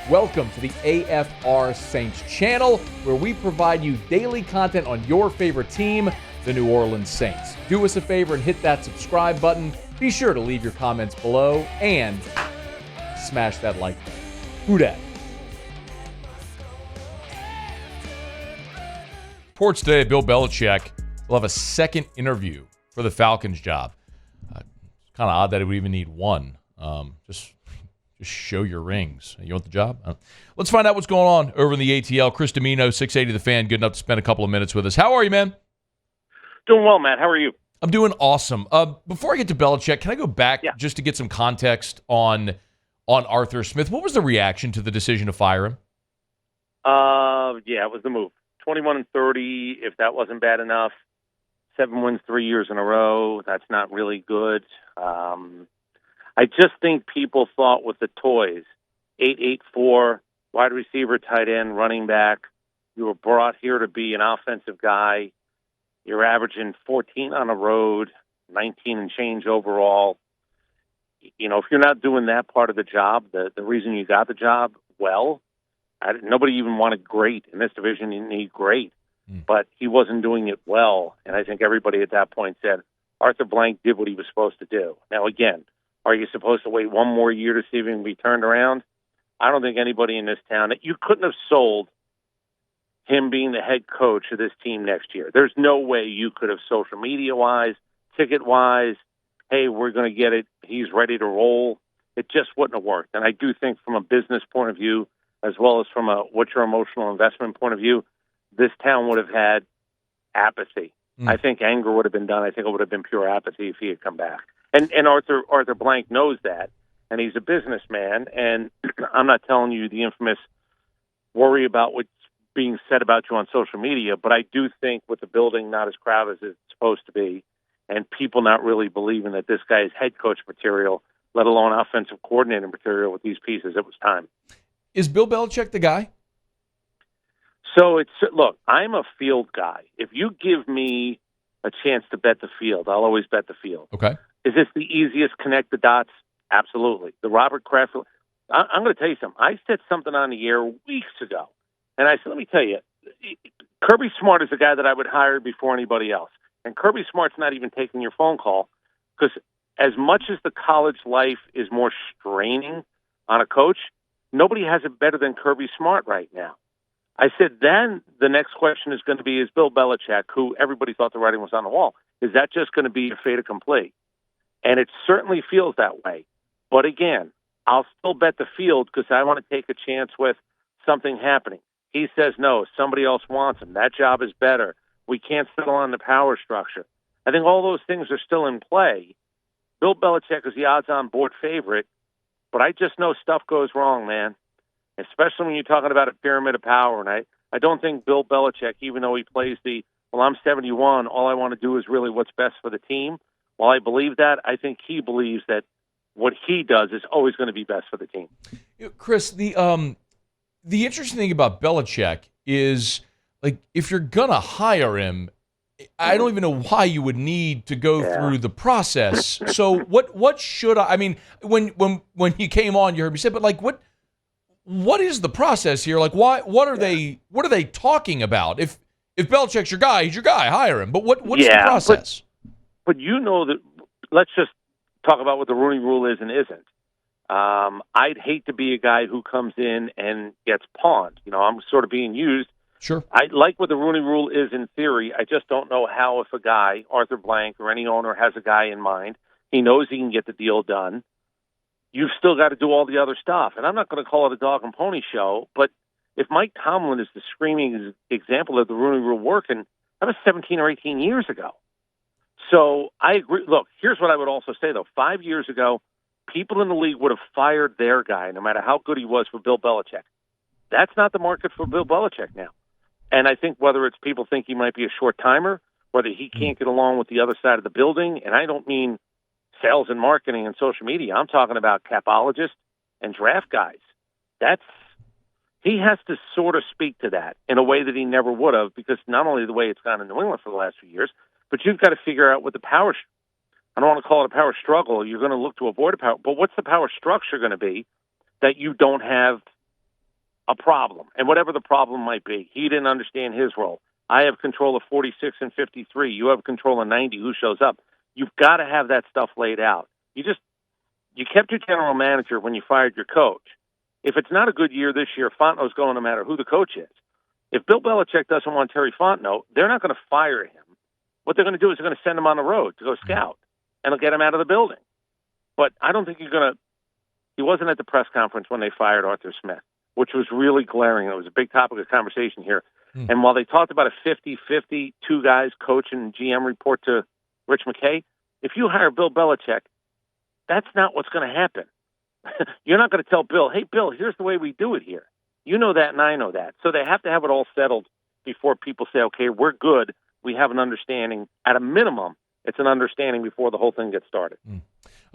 Welcome to the AFR Saints channel, where we provide you daily content on your favorite team, the New Orleans Saints. Do us a favor and hit that subscribe button. Be sure to leave your comments below and smash that like button. Who dat? Reports today, Bill Belichick will have a second interview for the Falcons job. It's kind of odd that he would even need one. Just show your rings. You want the job? Let's find out what's going on over in the ATL. Chris Dimino, 680 The Fan, good enough to spend a couple of minutes with us. How are you, man? Doing well, Matt. How are you? I'm doing awesome. Before I get to Belichick, can I go back just to get some context on Arthur Smith? What was the reaction to the decision to fire him? It was the move. 21-30, if that wasn't bad enough. 7 wins 3 years in a row. That's not really good. I just think people thought with the toys, 8-8-4, wide receiver, tight end, running back, you were brought here to be an offensive guy. You're averaging 14 on the road, 19 and change overall. You know, if you're not doing that part of the job, the reason you got the job, nobody even wanted great. In this division, you need great. But he wasn't doing it well. And I think everybody at that point said, Arthur Blank did what he was supposed to do. Now, again, are you supposed to wait one more year to see if he can be turned around? I don't think anybody in this town, that you couldn't have sold him being the head coach of this team next year. There's no way you could have social media-wise, ticket-wise, hey, we're going to get it, he's ready to roll. It just wouldn't have worked. And I do think from a business point of view, as well as from a what's your emotional investment point of view, this town would have had apathy. I think anger would have been done. I think it would have been pure apathy if he had come back. And Arthur Blank knows that, and he's a businessman, and I'm not telling you the infamous worry about what's being said about you on social media, but I do think with the building not as crowded as it's supposed to be, and people not really believing that this guy is head coach material, let alone offensive coordinator material with these pieces, it was time. Is Bill Belichick the guy? So look, I'm a field guy. If you give me a chance to bet the field, I'll always bet the field. Okay. Is this the easiest connect the dots? Absolutely. The Robert Kraft. I'm going to tell you something. I said something on the air weeks ago, and I said, let me tell you, Kirby Smart is the guy that I would hire before anybody else. And Kirby Smart's not even taking your phone call because as much as the college life is more straining on a coach, nobody has it better than Kirby Smart right now. I said, then the next question is going to be, is Bill Belichick, who everybody thought the writing was on the wall, is that just going to be a fait accompli? And it certainly feels that way. But again, I'll still bet the field because I want to take a chance with something happening. He says no, somebody else wants him. That job is better. We can't settle on the power structure. I think all those things are still in play. Bill Belichick is the odds-on board favorite, but I just know stuff goes wrong, man. Especially when you're talking about a pyramid of power. And I don't think Bill Belichick, even though he plays I'm 71, all I want to do is really what's best for the team. While I believe that, I think he believes that what he does is always going to be best for the team. Chris, the interesting thing about Belichick is, like, if you're going to hire him, I don't even know why you would need to go through the process. So what should I mean, when you came on, you heard me say, but like what is the process here? Like, what are they talking about? If Belichick's your guy, he's your guy, hire him. But what is the process? But you know that, let's just talk about what the Rooney Rule is and isn't. I'd hate to be a guy who comes in and gets pawned. You know, I'm sort of being used. Sure. I like what the Rooney Rule is in theory. I just don't know how, if a guy, Arthur Blank or any owner has a guy in mind, he knows he can get the deal done. You've still got to do all the other stuff. And I'm not going to call it a dog and pony show, but if Mike Tomlin is the screaming example of the Rooney Rule working, that was 17 or 18 years ago. So I agree. Look, here's what I would also say, though. 5 years ago, people in the league would have fired their guy, no matter how good he was, for Bill Belichick. That's not the market for Bill Belichick now. And I think whether it's people think he might be a short-timer, whether he can't get along with the other side of the building, and I don't mean sales and marketing and social media. I'm talking about capologists and draft guys. He has to sort of speak to that in a way that he never would have, because not only the way it's gone in New England for the last few years, but you've got to figure out what the power I don't want to call it a power struggle. You're going to look to avoid a power, but what's the power structure going to be that you don't have a problem, and whatever the problem might be, he didn't understand his role. I have control of 46 and 53. You have control of 90. Who shows up? You've got to have that stuff laid out. You kept your general manager when you fired your coach. If it's not a good year this year, Fontenot's going no matter who the coach is. If Bill Belichick doesn't want Terry Fontenot, they're not going to fire him. What they're going to do is they're going to send him on the road to go scout, and they'll get him out of the building. But I don't think he wasn't at the press conference when they fired Arthur Smith, which was really glaring. It was a big topic of conversation here. And while they talked about a 50-50, two guys, coach and GM, report to Rich McKay, if you hire Bill Belichick, that's not what's going to happen. You're not going to tell Bill, hey, Bill, here's the way we do it here. You know that, and I know that. So they have to have it all settled before people say, okay, we're good. We have an understanding. At a minimum, it's an understanding before the whole thing gets started.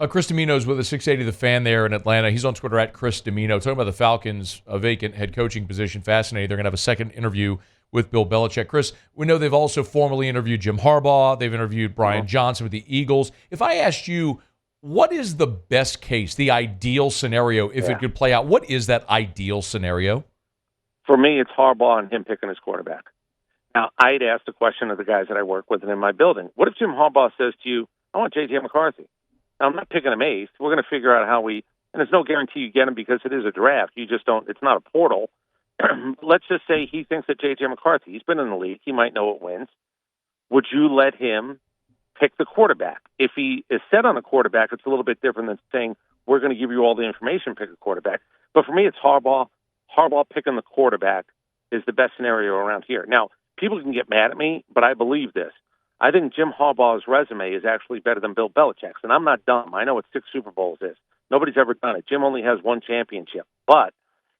Chris Dimino's with a 680 The Fan there in Atlanta. He's on Twitter at Chris Dimino. Talking about the Falcons' vacant head coaching position. Fascinating. They're going to have a second interview with Bill Belichick. Chris, we know they've also formally interviewed Jim Harbaugh. They've interviewed Brian Johnson with the Eagles. If I asked you, what is the best case, the ideal scenario, if it could play out? What is that ideal scenario? For me, it's Harbaugh and him picking his quarterback. Now, I'd ask the question of the guys that I work with and in my building. What if Jim Harbaugh says to you, I want J.J. McCarthy? Now, I'm not picking him eighth. We're going to figure out how and there's no guarantee you get him because it is a draft. You just don't, it's not a portal. Let's just say he thinks that J.J. McCarthy, he's been in the league, he might know what wins. Would you let him pick the quarterback? If he is set on a quarterback, it's a little bit different than saying, we're going to give you all the information, pick a quarterback. But for me, it's Harbaugh. Harbaugh picking the quarterback is the best scenario around here. Now, people can get mad at me, but I believe this. I think Jim Harbaugh's resume is actually better than Bill Belichick's, and I'm not dumb. I know what 6 Super Bowls is. Nobody's ever done it. Jim only has 1 championship, but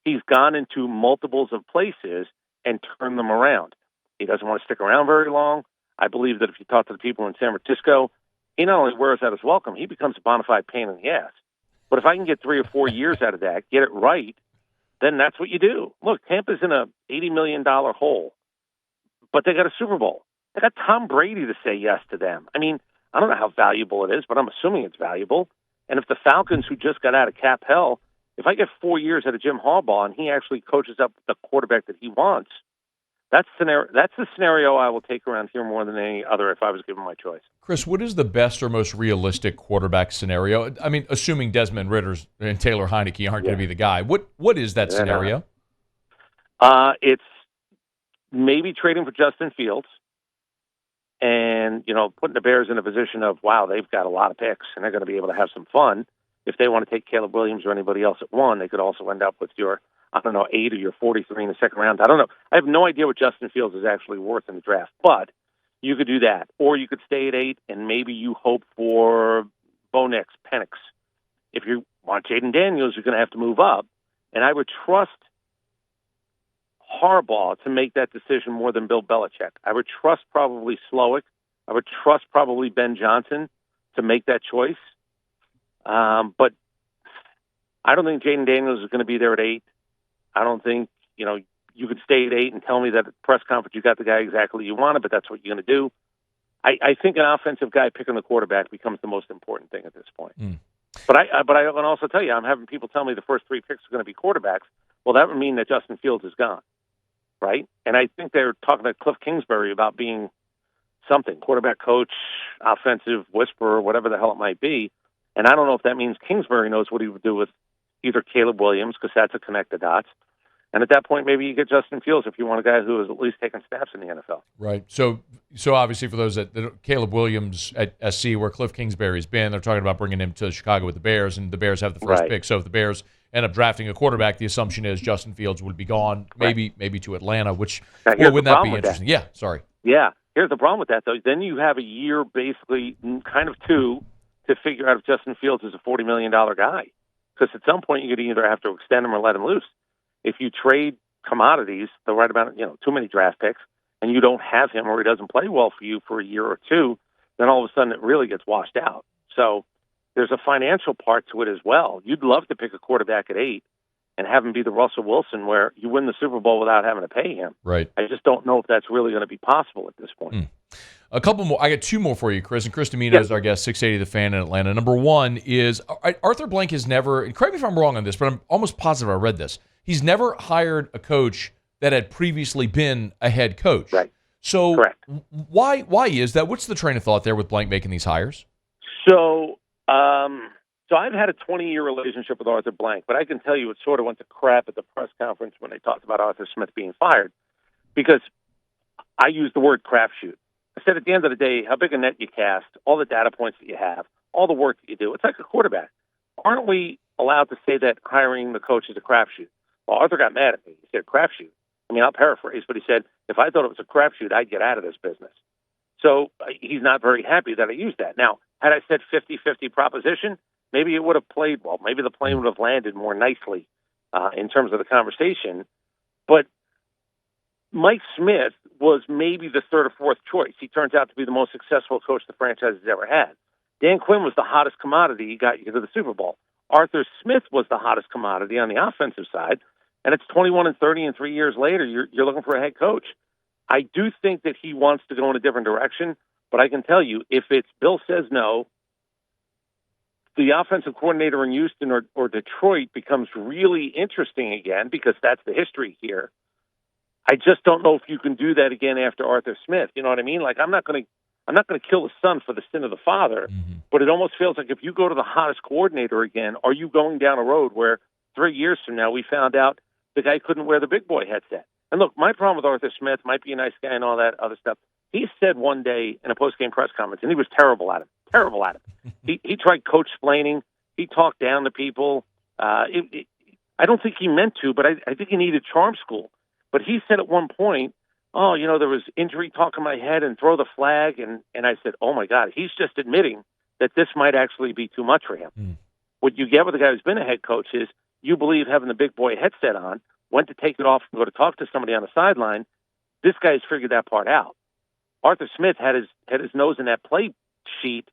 he's gone into multiples of places and turned them around. He doesn't want to stick around very long. I believe that if you talk to the people in San Francisco, he not only wears out his welcome, he becomes a bona fide pain in the ass. But if I can get 3 or 4 years out of that, get it right, then that's what you do. Look, Tampa's in a $80 million hole, but they got a Super Bowl. They got Tom Brady to say yes to them. I mean, I don't know how valuable it is, but I'm assuming it's valuable. And if the Falcons, who just got out of cap hell, if I get 4 years out of Jim Harbaugh and he actually coaches up the quarterback that he wants, that's the scenario I will take around here more than any other if I was given my choice. Chris, what is the best or most realistic quarterback scenario? I mean, assuming Desmond Ritters and Taylor Heineke aren't going to be the guy. What is that scenario? It's maybe trading for Justin Fields and, putting the Bears in a position of, wow, they've got a lot of picks and they're going to be able to have some fun. If they want to take Caleb Williams or anybody else at 1, they could also end up with your 8 or your 43 in the second round. I don't know. I have no idea what Justin Fields is actually worth in the draft, but you could do that. Or you could stay at 8 and maybe you hope for Bo Nix, Penix. If you want Jaden Daniels, you're going to have to move up. And I would trust Harbaugh to make that decision more than Bill Belichick. I would trust probably Slowick. I would trust probably Ben Johnson to make that choice. But I don't think Jaden Daniels is going to be there at 8. I don't think, you could stay at 8 and tell me that at the press conference you got the guy exactly you wanted, but that's what you're going to do. I think an offensive guy picking the quarterback becomes the most important thing at this point. But I can also tell you, I'm having people tell me the first 3 picks are going to be quarterbacks. Well, that would mean that Justin Fields is gone, right? And I think they're talking to Cliff Kingsbury about being something, quarterback coach, offensive whisperer, whatever the hell it might be. And I don't know if that means Kingsbury knows what he would do with either Caleb Williams, because that's a connect the dots. And at that point, maybe you get Justin Fields if you want a guy who is at least taking snaps in the NFL. Right. So obviously for those that Caleb Williams at SC, where Cliff Kingsbury's been, they're talking about bringing him to Chicago with the Bears, and the Bears have the first pick. So if the Bears end up drafting a quarterback, the assumption is Justin Fields would be gone, maybe to Atlanta, which wouldn't that be interesting? Yeah, sorry. Yeah. Here's the problem with that, though. Then you have a year, basically, kind of 2, to figure out if Justin Fields is a $40 million guy. Because at some point, you could either have to extend him or let him loose. If you trade commodities, the right amount, too many draft picks, and you don't have him or he doesn't play well for you for a year or 2, then all of a sudden it really gets washed out. So there's a financial part to it as well. You'd love to pick a quarterback at 8 and have him be the Russell Wilson where you win the Super Bowl without having to pay him. Right. I just don't know if that's really going to be possible at this point. A couple more. I got 2 more for you, Chris. And Chris Dimino is our guest, 680 The Fan in Atlanta. Number 1 is Arthur Blank has never, and correct me if I'm wrong on this, but I'm almost positive I read this. He's never hired a coach that had previously been a head coach. Right. So Correct. why is that? What's the train of thought there with Blank making these hires? So I've had a 20-year relationship with Arthur Blank, but I can tell you it sort of went to crap at the press conference when they talked about Arthur Smith being fired, because I used the word crapshoot. I said at the end of the day, how big a net you cast, all the data points that you have, all the work that you do, it's like a quarterback. Aren't we allowed to say that hiring the coach is a crapshoot? Well, Arthur got mad at me. He said crapshoot. I mean, I'll paraphrase, but he said, if I thought it was a crapshoot, I'd get out of this business. So he's not very happy that I used that. Now, had I said 50-50 proposition, maybe it would have played well. Maybe the plane would have landed more nicely in terms of the conversation. But Mike Smith was maybe the third or fourth choice. He turns out to be the most successful coach the franchise has ever had. Dan Quinn was the hottest commodity. He got you to the Super Bowl. Arthur Smith was the hottest commodity on the offensive side. And it's 21-30, and 3 years later, you're looking for a head coach. I do think that he wants to go in a different direction, but I can tell you, if it's Bill says no, the offensive coordinator in Houston or Detroit becomes really interesting again, because that's the history here. I just don't know if you can do that again after Arthur Smith. You know what I mean? Like, I'm not going to kill the son for the sin of the father, but it almost feels like if you go to the hottest coordinator again, are you going down a road where 3 years from now we found out the guy couldn't wear the big boy headset? And look, my problem with Arthur Smith, might be a nice guy and all that other stuff. He said one day in a post-game press conference, and he was terrible at it. He tried coach-splaining. He talked down to people. I don't think he meant to, but I think he needed charm school. But he said at one point, oh, there was injury talk in my head and throw the flag. And I said, oh, my God, he's just admitting that this might actually be too much for him. What you get with a guy who's been a head coach is you believe having the big boy headset on, went to take it off and go to talk to somebody on the sideline. This guy's figured that part out. Arthur Smith had his nose in that play sheet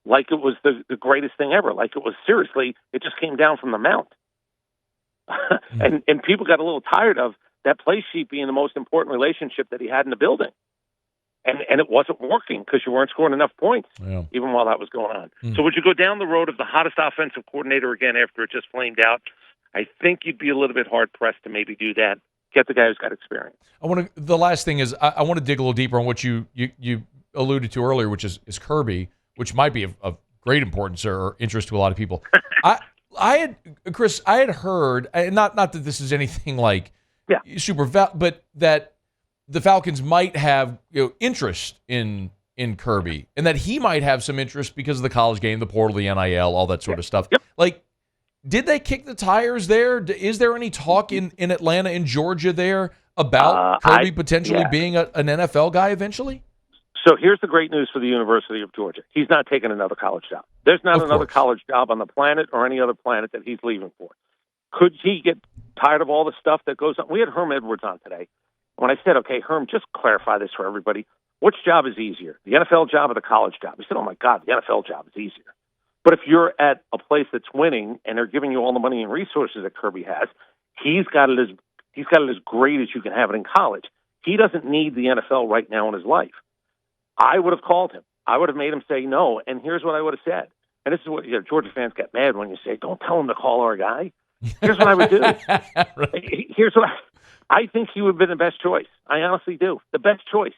like it was the greatest thing ever. Like it was, seriously, it just came down from the mount. and people got a little tired of that play sheet being the most important relationship that he had in the building. And it wasn't working because you weren't scoring enough points, even while that was going on. So would you go down the road of the hottest offensive coordinator again after it just flamed out? I think you'd be a little bit hard-pressed to maybe do that. Get the guy who's got experience. The last thing is I want to dig a little deeper on what you alluded to earlier, which is Kirby, which might be of great importance or interest to a lot of people. Chris, I had heard, not that this is anything like super, but that the Falcons might have interest in Kirby, and that he might have some interest because of the college game, the portal, the NIL, all that sort of stuff. Like, did they kick the tires there? Is there any talk in Atlanta and Georgia there about Kirby potentially being an NFL guy eventually? So here's the great news for the University of Georgia. He's not taking another college job. There's not another college job on the planet or any other planet that he's leaving for. Could he get tired of all the stuff that goes on? We had Herm Edwards on today. When I said, okay, Herm, just clarify this for everybody. Which job is easier, the NFL job or the college job? He said, oh, my God, the NFL job is easier. But if you're at a place that's winning and they're giving you all the money and resources that Kirby has, he's got it as great as you can have it in college. He doesn't need the NFL right now in his life. I would have called him. I would have made him say no, and here's what I would have said. And this is what Georgia fans get mad when you say, don't tell him to call our guy. Here's what I would do. Here's what I think he would have been the best choice. I honestly do. The best choice.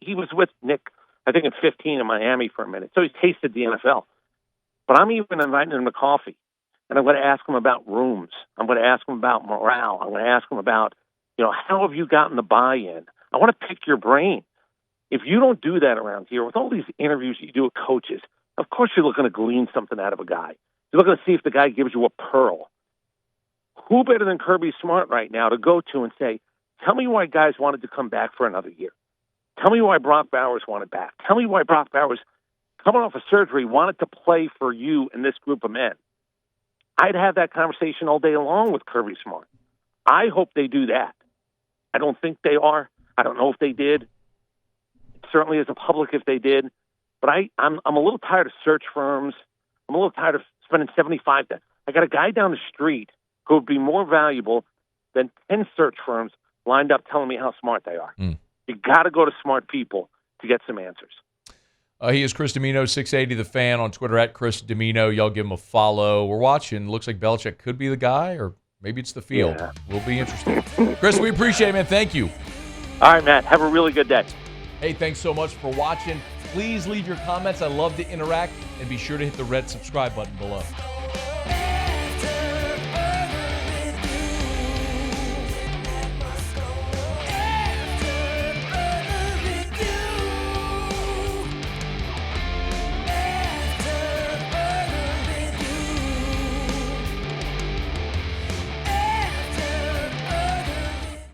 He was with Nick, I think, in 15 in Miami for a minute, so he's tasted the NFL. But I'm even inviting him to coffee, and I'm going to ask him about rooms. I'm going to ask him about morale. I'm going to ask him about, how have you gotten the buy-in? I want to pick your brain. If you don't do that around here, with all these interviews you do with coaches, of course you're looking to glean something out of a guy. You're looking to see if the guy gives you a pearl. Who better than Kirby Smart right now to go to and say, tell me why guys wanted to come back for another year. Tell me why Brock Bowers wanted back. Tell me why Brock Bowers, coming off of surgery, wanted to play for you and this group of men. I'd have that conversation all day long with Kirby Smart. I hope they do that. I don't think they are. I don't know if they did. It certainly isn't public if they did. But I'm a little tired of search firms. I'm a little tired of spending $75. I got a guy down the street who would be more valuable than 10 search firms lined up telling me how smart they are. You got to go to smart people to get some answers. He is Chris Dimino, 680 The Fan on Twitter, at Chris Dimino. Y'all give him a follow. We're watching. Looks like Belichick could be the guy, or Maybe it's the field. Yeah. Will be interesting. Chris, we appreciate it, man. Thank you. All right, Matt. Have a really good day. Hey, thanks so much for watching. Please leave your comments. I love to interact. And be sure to hit the red subscribe button below.